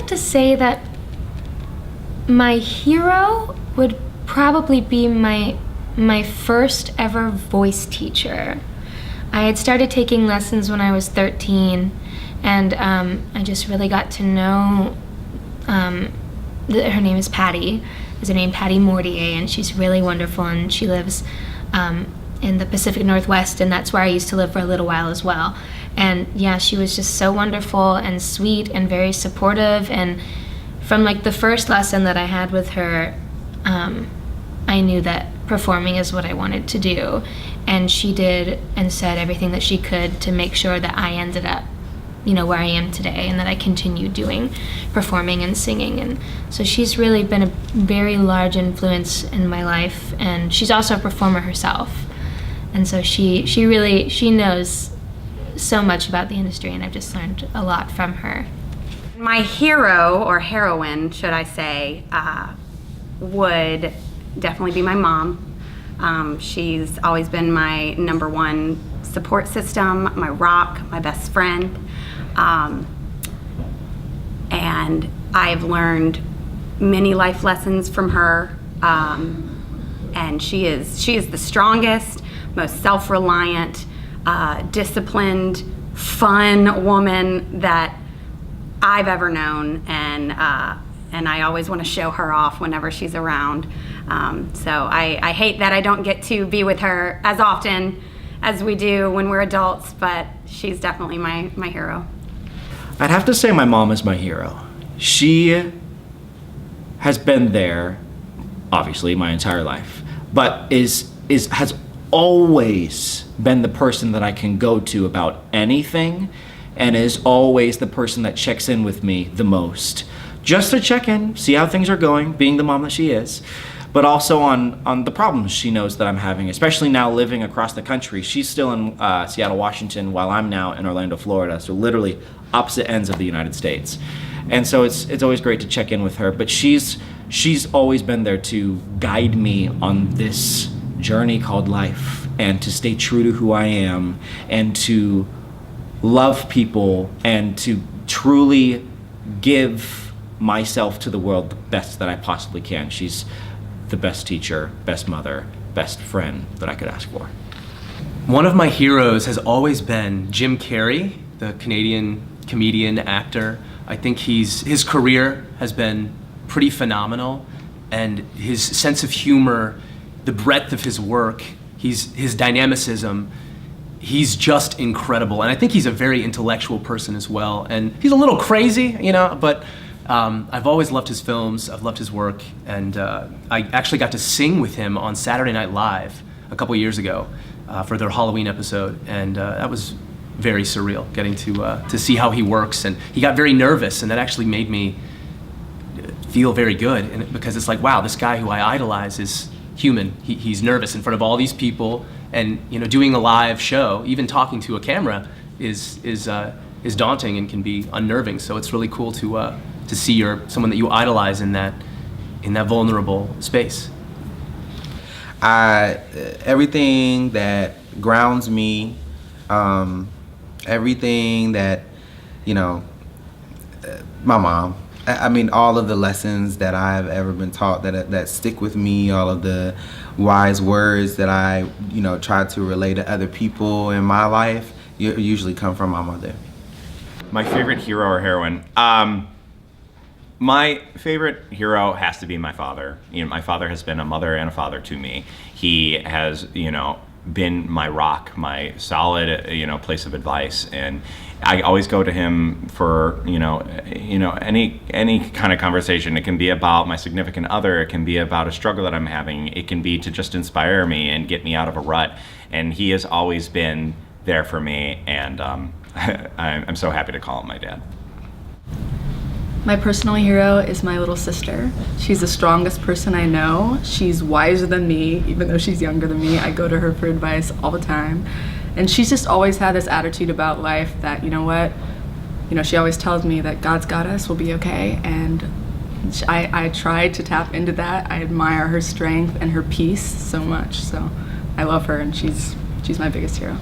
have to say that my hero would probably be my first ever voice teacher. I had started taking lessons when I was 13, and I just really got to know, her name is Patty, is her name Patty Mortier, and she's really wonderful, and she lives in the Pacific Northwest, and that's where I used to live for a little while as well. And yeah, she was just so wonderful and sweet and very supportive, and from like the first lesson that I had with her, I knew that performing is what I wanted to do, and she did and said everything that she could to make sure that I ended up, you know, where I am today, and that I continued doing performing and singing. And so she's really been a very large influence in my life, and she's also a performer herself, and so she knows so much about the industry, and I've just learned a lot from her. My hero, or heroine, should I say, would definitely be my mom. She's always been my number one support system, my rock, my best friend. And I've learned many life lessons from her. And she is the strongest, most self-reliant, disciplined, fun woman that I've ever known, and I always want to show her off whenever she's around. So I hate that I don't get to be with her as often as we do when we're adults, but she's definitely my hero. I'd have to say my mom is my hero. She has been there, obviously, my entire life, but has always been the person that I can go to about anything, and is always the person that checks in with me the most. Just to check in, see how things are going, being the mom that she is, but also on the problems she knows that I'm having, especially now living across the country. She's still in Seattle, Washington, while I'm now in Orlando, Florida, so literally opposite ends of the United States. And so it's always great to check in with her, but she's always been there to guide me on this journey called life, and to stay true to who I am, and to love people, and to truly give myself to the world the best that I possibly can. She's the best teacher, best mother, best friend that I could ask for. One of my heroes has always been Jim Carrey, the Canadian comedian, actor. I think his career has been pretty phenomenal, and his sense of humor, the breadth of his work, his dynamicism, he's just incredible. And I think he's a very intellectual person as well. And he's a little crazy, you know, but I've always loved his films, I've loved his work, and I actually got to sing with him on Saturday Night Live a couple years ago for their Halloween episode, and that was very surreal, getting to see how he works. And he got very nervous, and that actually made me feel very good, and because it's like, wow, this guy who I idolize is human. He's nervous in front of all these people, and you know, doing a live show, even talking to a camera, is daunting and can be unnerving. So it's really cool to see someone that you idolize in that vulnerable space. Everything that grounds me, everything that, you know, my mom. I mean, all of the lessons that I've ever been taught that stick with me, all of the wise words that I, you know, try to relay to other people in my life, usually come from my mother. My favorite hero or heroine? My favorite hero has to be my father. You know, my father has been a mother and a father to me. He has, you know, been my rock, my solid, you know, place of advice, and I always go to him for, you know, any kind of conversation. It can be about my significant other, it can be about a struggle that I'm having, it can be to just inspire me and get me out of a rut, and he has always been there for me, and I'm so happy to call him my dad. My personal hero is my little sister. She's the strongest person I know. She's wiser than me, even though she's younger than me. I go to her for advice all the time. And she's just always had this attitude about life that, you know what, you know, she always tells me that God's got us, we'll be okay. And I try to tap into that. I admire her strength and her peace so much. So I love her, and she's my biggest hero.